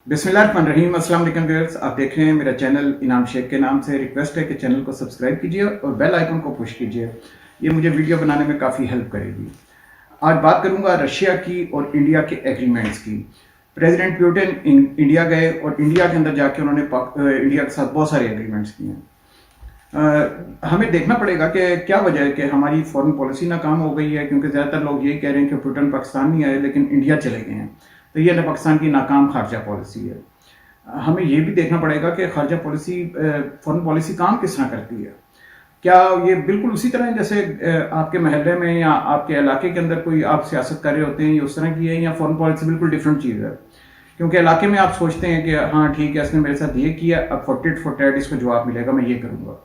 बिस्मिल्लाहिर्रहमानिर्रहीम। अस्सलाम वालेकुम व्यूअर्स, आप देख रहे हैं मेरा चैनल इनाम शेख के नाम से। रिक्वेस्ट है कि चैनल को सब्सक्राइब कीजिए और बेल आइकन को पुश कीजिए, ये मुझे वीडियो बनाने में काफ़ी हेल्प करेगी। आज बात करूंगा रशिया की और इंडिया के एग्रीमेंट्स की। प्रेसिडेंट पुतिन इंडिया गए और इंडिया के अंदर जाके उन्होंने इंडिया के साथ बहुत सारे एग्रीमेंट्स किए हैं। हमें देखना पड़ेगा कि क्या वजह है कि हमारी फॉरेन पॉलिसी नाकाम हो गई है, क्योंकि ज़्यादातर लोग यही कह रहे हैं कि पुतिन पाकिस्तान नहीं आए लेकिन इंडिया चले गए हैं, तो ये पाकिस्तान की नाकाम खारजा पॉलिसी है। हमें ये भी देखना पड़ेगा कि खारजा पॉलिसी फॉरेन पॉलिसी काम किस तरह करती है। क्या ये बिल्कुल उसी तरह है जैसे आपके महल्ले में या आपके इलाके के अंदर कोई आप सियासत कर रहे होते हैं, ये उस तरह की है, या फॉरेन पॉलिसी बिल्कुल डिफरेंट चीज़ है? क्योंकि इलाके में आप सोचते हैं कि हाँ ठीक है, इसने मेरे साथ ये किया, अब फॉर टैट इसको जवाब मिलेगा, मैं ये करूँगा।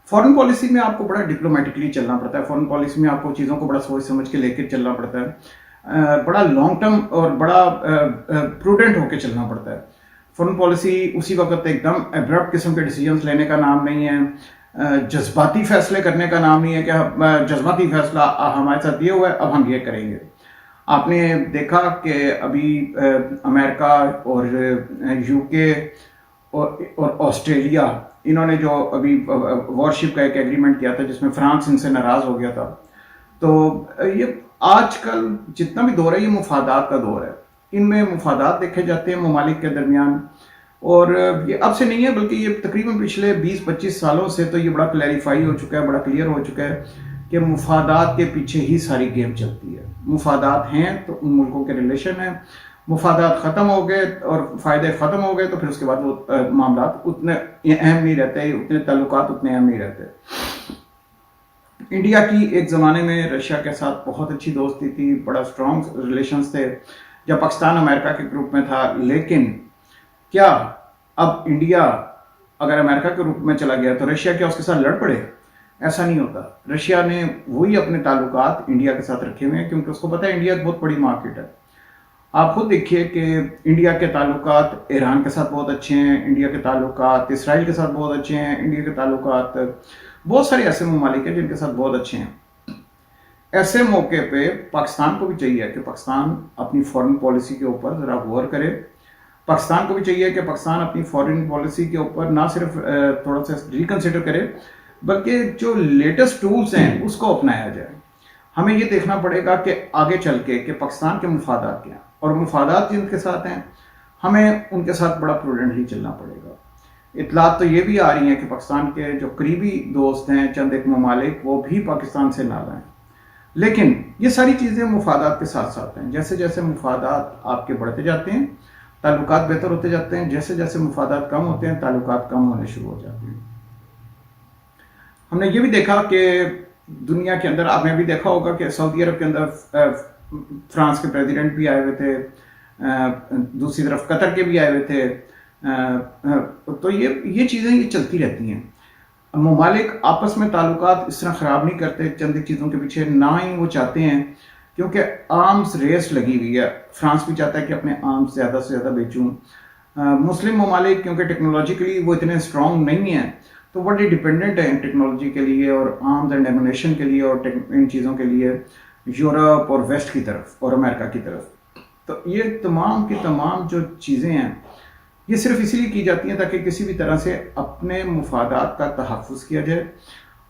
फॉरेन पॉलिसी में आपको बड़ा डिप्लोमेटिकली चलना पड़ता है। फॉरेन पॉलिसी में आपको चीज़ों को बड़ा सोच समझ के लेकर चलना पड़ता है, बड़ा लॉन्ग टर्म और बड़ा प्रूडेंट होकर चलना पड़ता है। फॉरेन पॉलिसी उसी वक्त एकदम एब्रप्ट किस्म के डिसीजंस लेने का नाम नहीं है, जज्बाती फैसले करने का नाम नहीं है कि जज्बाती फैसला हमारे साथ ये हुआ है अब हम ये करेंगे। आपने देखा कि अभी अमेरिका और यूके और ऑस्ट्रेलिया, इन्होंने जो अभी वॉरशिप का एक एग्रीमेंट किया था जिसमें फ्रांस इनसे नाराज हो गया था। तो ये आजकल जितना भी दौर है ये मुफादात का दौर है। इनमें मुफादात देखे जाते हैं ममालिक के दरमियान, और ये अब से नहीं है बल्कि ये तकरीबन पिछले 20-25 सालों से तो ये बड़ा क्लैरिफाई हो चुका है, बड़ा क्लियर हो चुका है कि मुफादात के पीछे ही सारी गेम चलती है। मुफादात हैं तो उन मुल्कों के रिलेशन है, मुफादात ख़त्म हो गए और फ़ायदे ख़त्म हो गए तो फिर उसके बाद वो मामलात उतने अहम नहीं रहते, उतने ताल्लुकात उतने अहम नहीं रहते। इंडिया की एक ज़माने में रशिया के साथ बहुत अच्छी दोस्ती थी, बड़ा स्ट्रॉन्ग रिलेशंस थे जब पाकिस्तान अमेरिका के ग्रुप में था। लेकिन क्या अब इंडिया अगर अमेरिका के ग्रुप में चला गया तो रशिया क्या उसके साथ लड़ पड़े? ऐसा नहीं होता। रशिया ने वही अपने ताल्लुकात इंडिया के साथ रखे हुए हैं, क्योंकि उसको पता है इंडिया बहुत बड़ी मार्केट है। आप खुद देखिए कि इंडिया के ताल्लुकात ईरान के साथ बहुत अच्छे हैं, इंडिया के ताल्लुकात इसराइल के साथ बहुत अच्छे हैं, इंडिया के ताल्लुकात बहुत सारे ऐसे ममालिक हैं जिनके साथ बहुत अच्छे हैं। ऐसे मौके पे पाकिस्तान को भी चाहिए कि पाकिस्तान अपनी फॉरेन पॉलिसी के ऊपर ज़रा गौर करे। पाकिस्तान को भी चाहिए कि पाकिस्तान अपनी फॉरेन पॉलिसी के ऊपर ना सिर्फ थोड़ा सा रिकन्सिडर करे, बल्कि जो लेटेस्ट टूल्स हैं उसको अपनाया जाए। हमें ये देखना पड़ेगा कि आगे चल के कि पाकिस्तान के मुफादात क्या हैं, और मुफादात जिनके साथ हैं हमें उनके साथ बड़ा प्रूडेंटली चलना पड़ेगा। इतलात तो ये भी आ रही हैं कि पाकिस्तान के जो करीबी दोस्त हैं चंद एक ममालिक, वो भी पाकिस्तान से नाराज़ हैं। लेकिन ये सारी चीज़ें मुफादात के साथ साथ हैं। जैसे जैसे मुफादात आपके बढ़ते जाते हैं ताल्लुकात बेहतर होते जाते हैं, जैसे जैसे मुफादात कम होते हैं ताल्लुकात कम होने शुरू हो जाते हैं। हमने ये भी देखा कि दुनिया के अंदर, आपने भी देखा होगा कि सऊदी अरब के अंदर फ्रांस के प्रेसिडेंट भी आए हुए थे, दूसरी तरफ कतर के भी आए हुए थे। तो ये चीज़ें ये चलती रहती हैं। ममालिक आपस में ताल्लुकात इस तरह ख़राब नहीं करते चंद चीज़ों के पीछे, ना ही वो चाहते हैं, क्योंकि आर्म्स रेस लगी हुई है। फ्रांस भी चाहता है कि अपने आर्म्स ज़्यादा से ज़्यादा बेचूं। मुस्लिम ममालिक क्योंकि टेक्नोलॉजिकली वो इतने स्ट्रॉन्ग नहीं हैं तो बड़े डिपेंडेंट है टेक्नोलॉजी के लिए और आर्म्स एंड एमुनेशन के लिए और इन चीज़ों के लिए यूरोप और वेस्ट की तरफ और अमेरिका की तरफ। तो ये तमाम की तमाम जो चीज़ें हैं ये सिर्फ इसीलिए की जाती हैं ताकि किसी भी तरह से अपने मुफादात का तहफ़्फ़ुज़ किया जाए,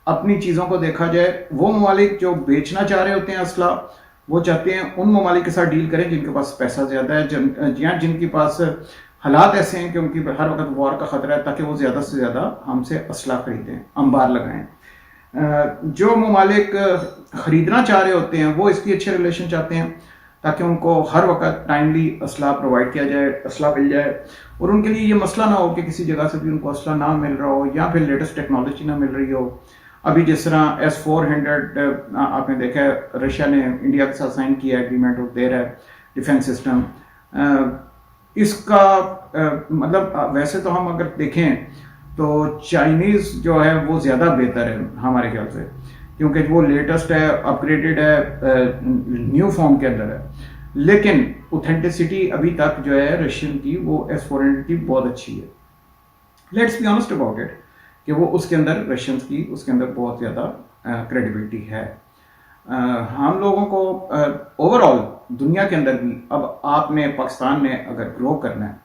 अपनी चीज़ों को देखा जाए। वो ममालिक जो बेचना चाह रहे होते हैं असला, वो चाहते हैं उन ममालिक के साथ डील करें जिनके पास पैसा ज़्यादा है, जिनके पास हालात ऐसे हैं कि उनकी हर वक्त वॉर का ख़तरा है, ताकि वो ज़्यादा से ज़्यादा हमसे असला खरीदें, अंबार लगाएं। जो ममालिक ख़रीदना चाह रहे होते हैं वो इसकी अच्छे रिलेशन चाहते हैं ताकि उनको हर वक्त टाइमली असला प्रोवाइड किया जाए, असला मिल जाए, और उनके लिए ये मसला ना हो कि किसी जगह से भी उनको असला ना मिल रहा हो या फिर लेटेस्ट टेक्नोलॉजी ना मिल रही हो। अभी जिस तरह S-400 आपने देखा है, रशिया ने इंडिया के साथ साइन किया एग्रीमेंट और दे रहा है डिफेंस सिस्टम। इसका मतलब वैसे तो हम अगर देखें तो चाइनीज़ जो है वो ज़्यादा बेहतर है हमारे ख्याल से, क्योंकि वो लेटेस्ट है, अपग्रेडेड है, न्यू फॉर्म के अंदर है। लेकिन ऑथेंटिसिटी अभी तक जो है रशियन की वो S-400 की बहुत अच्छी है। Let's be honest about it कि वो उसके अंदर रशियंस की उसके अंदर बहुत ज़्यादा क्रेडिबिलिटी है। हम लोगों को ओवरऑल दुनिया के अंदर भी, अब आपने पाकिस्तान ने अगर ग्रो करना है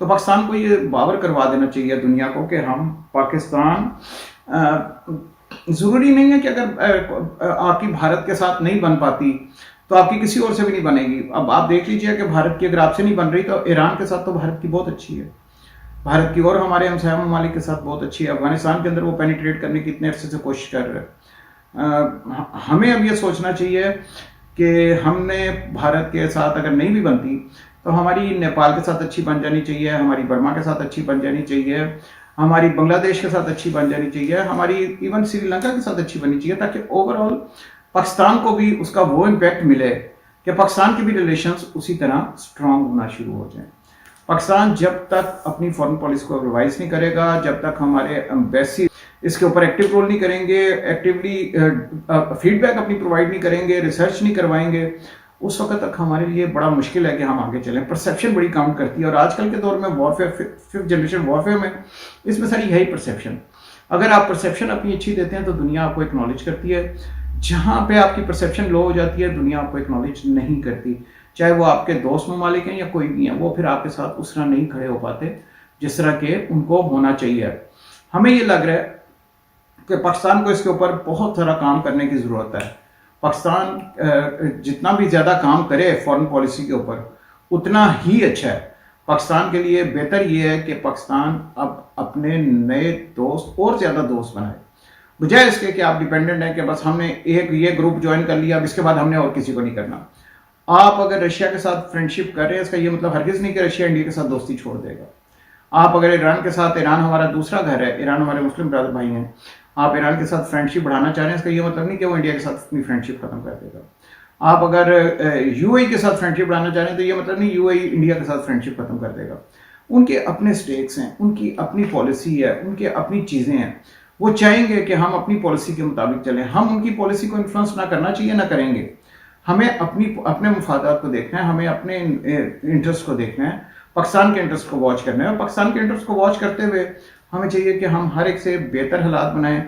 तो पाकिस्तान को ये बावर करवा देना चाहिए दुनिया को कि हम पाकिस्तान, ज़रूरी नहीं है कि अगर आपकी भारत के साथ नहीं बन पाती तो आपकी किसी और से भी नहीं बनेगी। अब आप देख लीजिए कि भारत की अगर आपसे नहीं बन रही तो ईरान के साथ तो भारत की बहुत अच्छी है, भारत की और हमारे हमसाया ममालिक के साथ बहुत अच्छी है। अफगानिस्तान के अंदर वो पेनिट्रेट करने की इतने अरसे से कोशिश कर रहे हैं। हमें अब ये सोचना चाहिए कि हमने भारत के साथ अगर नहीं भी बनती तो हमारी नेपाल के साथ अच्छी बन जानी चाहिए, हमारी बर्मा के साथ अच्छी बन जानी चाहिए, हमारी बांग्लादेश के साथ अच्छी बन जानी चाहिए, हमारी इवन श्रीलंका के साथ अच्छी बननी चाहिए, ताकि ओवरऑल पाकिस्तान को भी उसका वो इम्पैक्ट मिले कि पाकिस्तान के भी रिलेशंस उसी तरह स्ट्रांग होना शुरू हो जाए। पाकिस्तान जब तक अपनी फॉरेन पॉलिसी को रिवाइज नहीं करेगा, जब तक हमारे एम्बेसी इसके ऊपर एक्टिव रोल नहीं करेंगे, एक्टिवली फीडबैक अपनी प्रोवाइड नहीं करेंगे, रिसर्च नहीं करवाएंगे, उस वक्त तक हमारे लिए बड़ा मुश्किल है कि हम आगे चलें। परसेप्शन बड़ी काउंट करती है, और आजकल के दौर में वॉरफेयर, फिफ्थ जनरेशन वॉरफेयर में इसमें सारी यही परसेप्शन। अगर आप परसेप्शन अपनी अच्छी देते हैं तो दुनिया आपको एक्नॉलेज करती है, जहाँ पे आपकी परसेप्शन लो हो जाती है दुनिया आपको एक्नॉलेज नहीं करती, चाहे वो आपके दोस्त ममालिक हैं या कोई भी है, वो फिर आपके साथ उस तरह नहीं खड़े हो पाते जिस तरह के उनको होना चाहिए। हमें ये लग रहा है कि पाकिस्तान को इसके ऊपर बहुत सारा काम करने की ज़रूरत है। पाकिस्तान जितना भी ज़्यादा काम करे फॉरेन पॉलिसी के ऊपर उतना ही अच्छा है। पाकिस्तान के लिए बेहतर ये है कि पाकिस्तान अब अपने नए दोस्त और ज़्यादा दोस्त बनाए, बजाय इसके कि आप डिपेंडेंट हैं कि बस हमने एक ये ग्रुप ज्वाइन कर लिया, अब इसके बाद हमने और किसी को नहीं करना। आप अगर रशिया के साथ फ्रेंडशिप कर रहे हैं, इसका ये मतलब हरगिज़ नहीं कि रशिया इंडिया के साथ दोस्ती छोड़ देगा। आप अगर ईरान के साथ, ईरान हमारा दूसरा घर है, ईरान हमारे मुस्लिम ब्रदर भाई हैं, आप ईरान के साथ फ्रेंडशिप बढ़ाना चाह रहे हैं, इसका ये मतलब नहीं कि वो इंडिया के साथ अपनी फ्रेंडशिप खत्म कर देगा। आप अगर यूएई के साथ फ्रेंडशिप बढ़ाना चाह रहे हैं तो ये मतलब नहीं यूएई इंडिया के साथ फ्रेंडशिप खत्म कर देगा। उनके अपने स्टेक्स हैं, उनकी अपनी पॉलिसी है, उनके अपनी चीज़ें हैं, वो चाहेंगे कि हम अपनी पॉलिसी के मुताबिक चलें। हम उनकी पॉलिसी को इन्फ्लुएंस ना करना चाहिए, ना करेंगे। हमें अपने मुफादात को देखना है, हमें अपने इंटरेस्ट को देखना है, पाकिस्तान के इंटरेस्ट को वॉच करना है। और पाकिस्तान के इंटरेस्ट को वॉच करते हुए हमें चाहिए कि हम हर एक से बेहतर हालात बनाएं,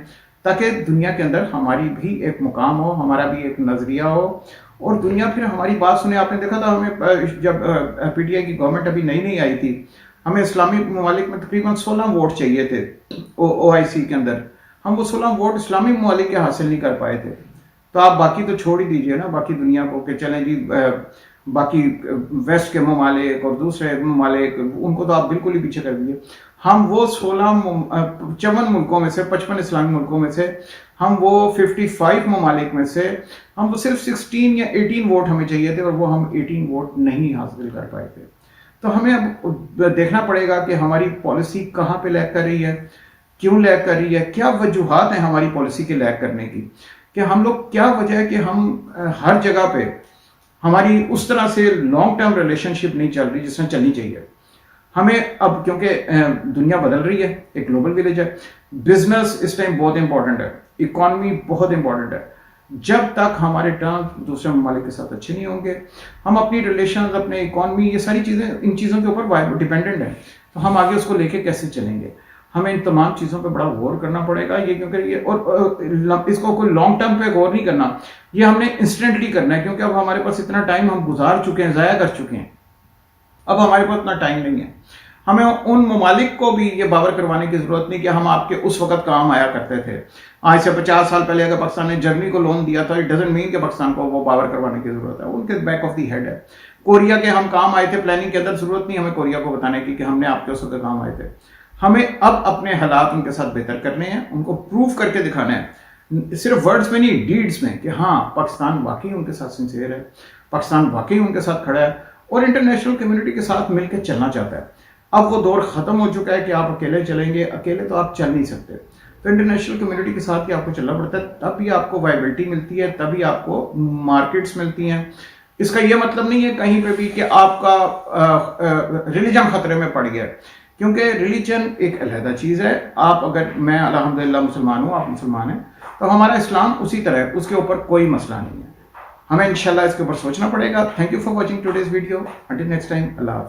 ताकि दुनिया के अंदर हमारी भी एक मुकाम हो, हमारा भी एक नज़रिया हो, और दुनिया फिर हमारी बात सुने। आपने देखा था हमें जब पीटीआई की गवर्नमेंट अभी नई आई थी, हमें इस्लामी ममालिक में तकरीबन 16 वोट चाहिए थे ओआईसी के अंदर। हम वो 16 वोट इस्लामी ममालिक के हासिल नहीं कर पाए थे। तो आप बाकी तो छोड़ ही दीजिए ना, बाकी दुनिया को, कि चलें जी बाकी वेस्ट के ममालिक और दूसरे ममालिक, उनको तो आप बिल्कुल ही पीछे कर दीजिए। हम वो 54 मुल्कों में से, 55 इस्लामी मुल्कों में से, हम वो 55 ममालिक में से हम वो सिर्फ 16 या 18 वोट हमें चाहिए थे, और वो हम 18 वोट नहीं हासिल कर पाए थे। तो हमें अब देखना पड़ेगा कि हमारी पॉलिसी कहाँ पे लैग कर रही है, क्यों लैग कर रही है, क्या वजूहात हैं हमारी पॉलिसी के लैग करने की, कि हम लोग, क्या वजह है कि हम हर जगह पे हमारी उस तरह से लॉन्ग टर्म रिलेशनशिप नहीं चल रही जिस तरह चलनी चाहिए। हमें अब, क्योंकि दुनिया बदल रही है, एक ग्लोबल विलेज है, बिजनेस इस टाइम बहुत इंपॉर्टेंट है, इकॉनमी बहुत इंपॉर्टेंट है। जब तक हमारे टर्म्स दूसरे ममालिक के साथ अच्छे नहीं होंगे, हम अपनी रिलेशन, अपने इकॉनमी, ये सारी चीज़ें, इन चीज़ों के ऊपर डिपेंडेंट हैं, तो हम आगे उसको लेके कैसे चलेंगे। हमें इन तमाम चीज़ों पे बड़ा गौर करना पड़ेगा। ये क्योंकि ये, और इसको कोई लॉन्ग टर्म पे गौर नहीं करना, ये हमने इंस्टेंटली करना है, क्योंकि अब हमारे पास इतना टाइम हम गुजार चुके हैं, ज़ाया कर चुके हैं, अब हमारे पास इतना टाइम नहीं है। हमें उन ममालिक को भी ये बावर करवाने की जरूरत नहीं कि हम आपके उस वक्त काम आया करते थे। आज से 50 साल पहले अगर पाकिस्तान ने जर्मनी को लोन दिया था, इट डजंट मीन कि पाकिस्तान को वो बावर करवाने की जरूरत है, उनके बैक ऑफ दी हेड है। कोरिया के हम काम आए थे प्लानिंग के अंदर, जरूरत नहीं हमें कोरिया को बताने की कि हमने आपके उस वक्त काम आए थे। हमें अब अपने हालात उनके साथ बेहतर करने हैं, उनको प्रूव करके दिखाना है, सिर्फ वर्ड्स में नहीं, डीड्स में, कि हाँ पाकिस्तान वाकई उनके साथ सिंसियर है, पाकिस्तान वाकई उनके साथ खड़ा है और इंटरनेशनल कम्युनिटी के साथ मिलकर चलना चाहता है। अब वो दौर खत्म हो चुका है कि आप अकेले चलेंगे, अकेले तो आप चल नहीं सकते, तो इंटरनेशनल कम्युनिटी के साथ ही आपको चलना पड़ता है, तभी आपको वाइबिलिटी मिलती है, तभी आपको मार्केट्स मिलती हैं। इसका ये मतलब नहीं है कहीं पे भी कि आपका रिलीजन खतरे में पड़ गया, क्योंकि रिलीजन एक अलहदा चीज़ है। आप अगर, मैं अल्हम्दुलिल्लाह मुसलमान हूँ, आप मुसलमान हैं, तो हमारा इस्लाम उसी तरह, उसके ऊपर कोई मसला नहीं है। हमें इंशाल्लाह इसके ऊपर सोचना पड़ेगा। Thank you for watching today's video. Until next time, अल्लाह हाफ़िज़।